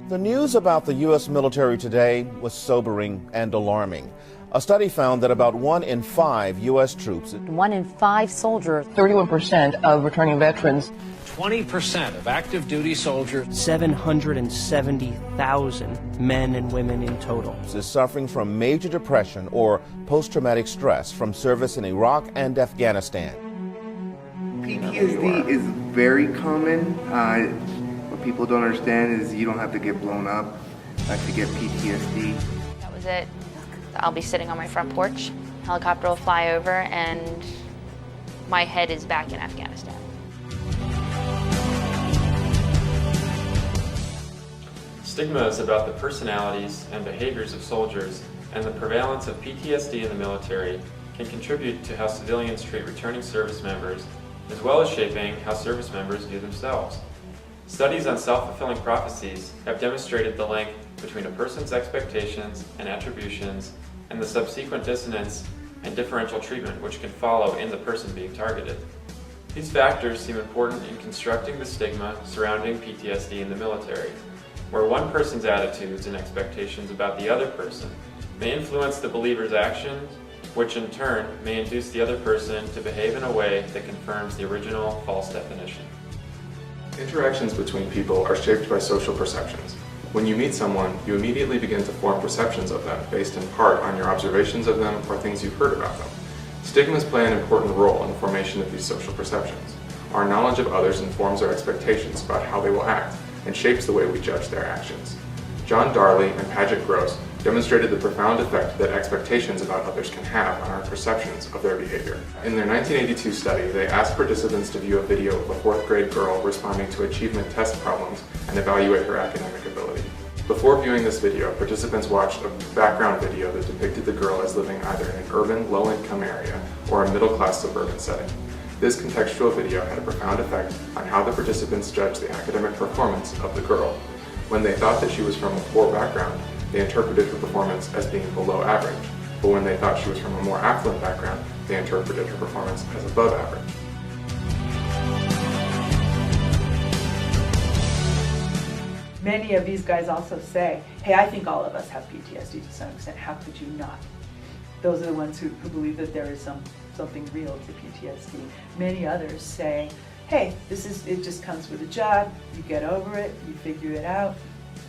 The news about the U.S. military today was sobering and alarming. A study found that about 1 in 5 U.S. troops, 1 in 5 soldiers, 31% of returning veterans, 20% of active duty soldiers, 770,000 men and women in total, is suffering from major depression or post-traumatic stress from service in Iraq and Afghanistan. PTSD is very common. What people don't understand is you don't have to get blown up to get PTSD. That was it. I'll be sitting on my front porch, helicopter will fly over, and my head is back in Afghanistan. Stigma is about the personalities and behaviors of soldiers, and the prevalence of PTSD in the military can contribute to how civilians treat returning service members, as well as shaping how service members view themselves. Studies on self-fulfilling prophecies have demonstrated the link between a person's expectations and attributions and the subsequent dissonance and differential treatment which can follow in the person being targeted. These factors seem important in constructing the stigma surrounding PTSD in the military, where one person's attitudes and expectations about the other person may influence the believer's actions, which in turn may induce the other person to behave in a way that confirms the original false definition. Interactions between people are shaped by social perceptions. When you meet someone, you immediately begin to form perceptions of them based in part on your observations of them or things you've heard about them. Stigmas play an important role in the formation of these social perceptions. Our knowledge of others informs our expectations about how they will act and shapes the way we judge their actions. John Darley and Paget Gross demonstrated the profound effect that expectations about others can have on our perceptions of their behavior. In their 1982 study, they asked participants to view a video of a 4th grade girl responding to achievement test problems and evaluate her academic ability. Before viewing this video, participants watched a background video that depicted the girl as living either in an urban, low-income area or a middle-class suburban setting. This contextual video had a profound effect on how the participants judged the academic performance of the girl. When they thought that she was from a poor background, they interpreted her performance as being below average, but when they thought she was from a more affluent background, they interpreted her performance as above average. many of these guys also say, hey, I think all of us have PTSD to some extent. How could you not? Those are the ones who believe that there is something real to PTSD. Many others say, hey, it just comes with a job, you get over it, you figure it out.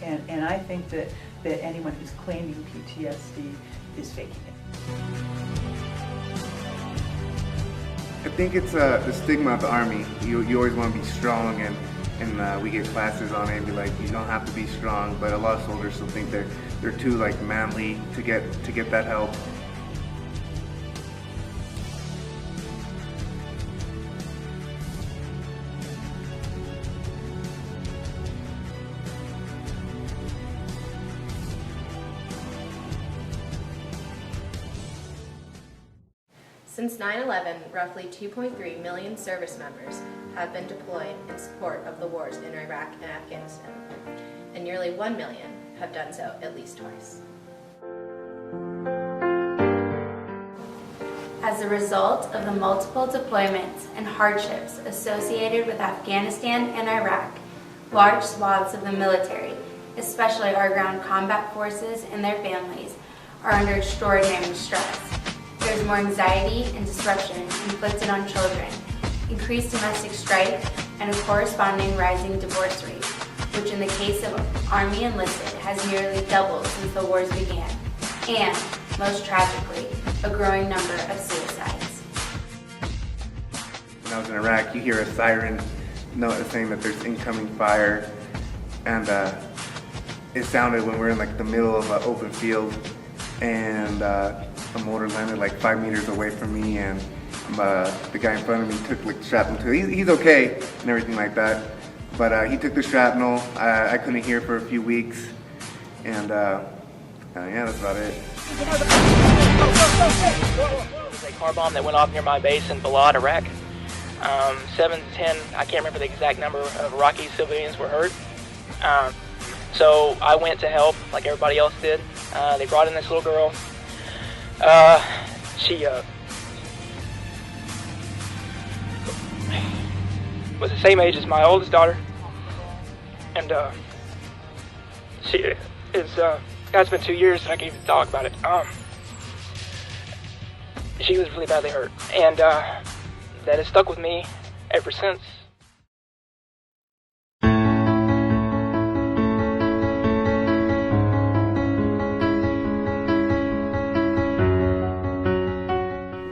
And I think that anyone who's claiming PTSD is faking it. I think it's the stigma of the Army. You always want to be strong, and we get classes on it and be like, you don't have to be strong, but a lot of soldiers still think they're too like manly to get that help. Since 9/11, roughly 2.3 million service members have been deployed in support of the wars in Iraq and Afghanistan, and nearly 1 million have done so at least twice. As a result of the multiple deployments and hardships associated with Afghanistan and Iraq, large swaths of the military, especially our ground combat forces and their families, are under extraordinary stress. There's more anxiety and disruption inflicted on children, increased domestic strife, and a corresponding rising divorce rate, which in the case of Army enlisted has nearly doubled since the wars began, and, most tragically, a growing number of suicides. When I was in Iraq, you hear a siren saying that there's incoming fire, and it sounded when we were in like the middle of an open field, and a mortar landed like 5 meters away from me, and the guy in front of me took like shrapnel to it. He's okay and everything like that, but he took the shrapnel. I couldn't hear for a few weeks, and yeah, that's about it. It was a car bomb that went off near my base in Balad, Iraq. 7 to 10, I can't remember the exact number of Iraqi civilians were hurt. So I went to help like everybody else did. They brought in this little girl. was the same age as my oldest daughter, and she is. It's been 2 years since I gave the dog about it. She was really badly hurt, and that has stuck with me ever since.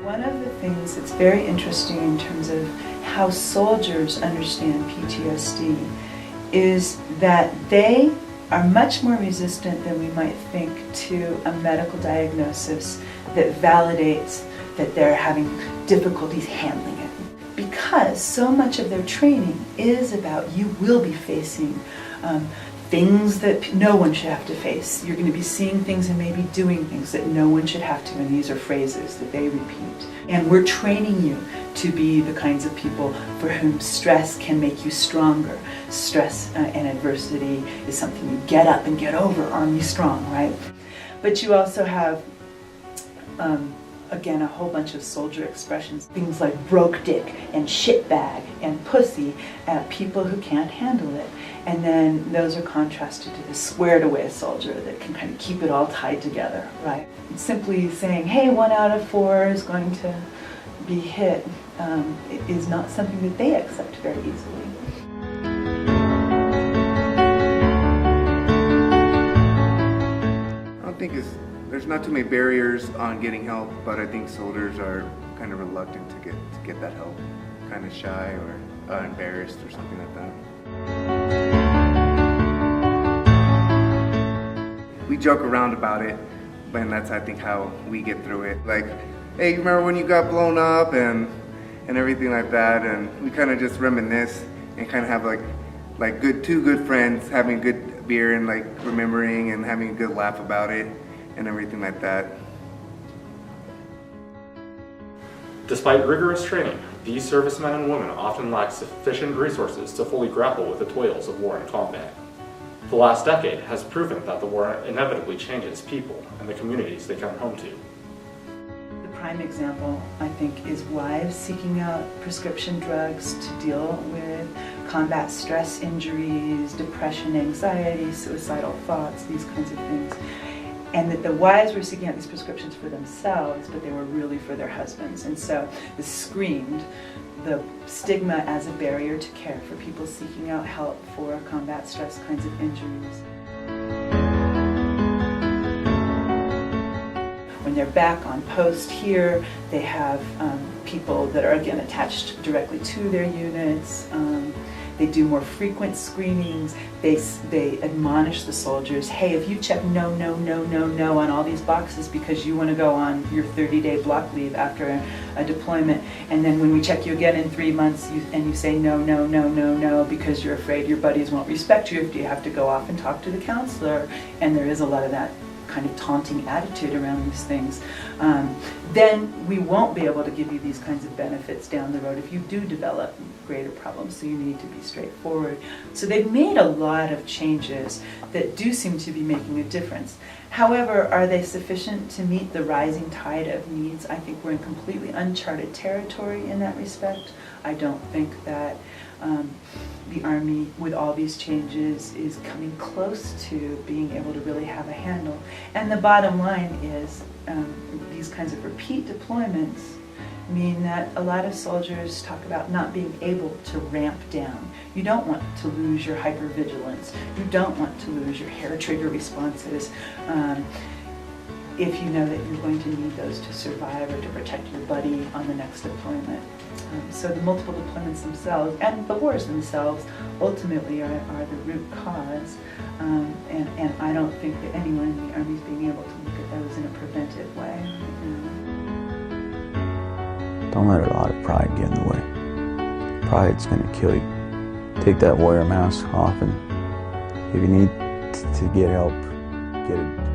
One of the things that's very interesting in terms of how soldiers understand PTSD is that they are much more resistant than we might think to a medical diagnosis that validates that they're having difficulties handling it. Because so much of their training is about you will be facing things that no one should have to face. You're going to be seeing things and maybe doing things that no one should have to, and these are phrases that they repeat. And we're training you to be the kinds of people for whom stress can make you stronger. Stress and adversity is something you get up and get over, army strong, right? But you also have again, a whole bunch of soldier expressions, things like broke dick and shitbag and pussy at people who can't handle it. And then those are contrasted to the squared away soldier that can kind of keep it all tied together, right? Simply saying, hey, 1 out of 4 is going to be hit is not something that they accept very easily. I don't think there's not too many barriers on getting help, but I think soldiers are kind of reluctant to get that help, kind of shy or embarrassed or something like that. We joke around about it, and that's I think how we get through it. Like, hey, you remember when you got blown up and everything like that, and we kind of just reminisce and kind of have like two good friends having good beer and like remembering and having a good laugh about it and everything like that. Despite rigorous training, these servicemen and women often lack sufficient resources to fully grapple with the toils of war and combat. The last decade has proven that the war inevitably changes people and the communities they come home to. The prime example, I think, is wives seeking out prescription drugs to deal with combat stress injuries, depression, anxiety, suicidal thoughts, these kinds of things. And that the wives were seeking out these prescriptions for themselves, but they were really for their husbands. And so this screamed the stigma as a barrier to care for people seeking out help for combat stress kinds of injuries. When they're back on post here, they have people that are again attached directly to their units. They do more frequent screenings. They admonish the soldiers, hey, if you check no, no, no, no, no on all these boxes because you want to go on your 30-day block leave after a deployment, and then when we check you again in 3 months and you say no, no, no, no, no because you're afraid your buddies won't respect you, you have to go off and talk to the counselor, and there is a lot of that kind of taunting attitude around these things, then we won't be able to give you these kinds of benefits down the road if you do develop greater problems, so you need to be straightforward. So they've made a lot of changes that do seem to be making a difference. However, are they sufficient to meet the rising tide of needs? I think we're in completely uncharted territory in that respect. I don't think that the Army, with all these changes, is coming close to being able to really have a handle. And the bottom line is these kinds of repeat deployments mean that a lot of soldiers talk about not being able to ramp down. You don't want to lose your hypervigilance. You don't want to lose your hair trigger responses if you know that you're going to need those to survive or to protect your buddy on the next deployment. So the multiple deployments themselves and the wars themselves ultimately are the root cause, and I don't think that anyone in the Army is being able to look at those in a preventive way. Don't let a lot of pride get in the way. Pride's going to kill you. Take that warrior mask off, and if you need to get help, get it.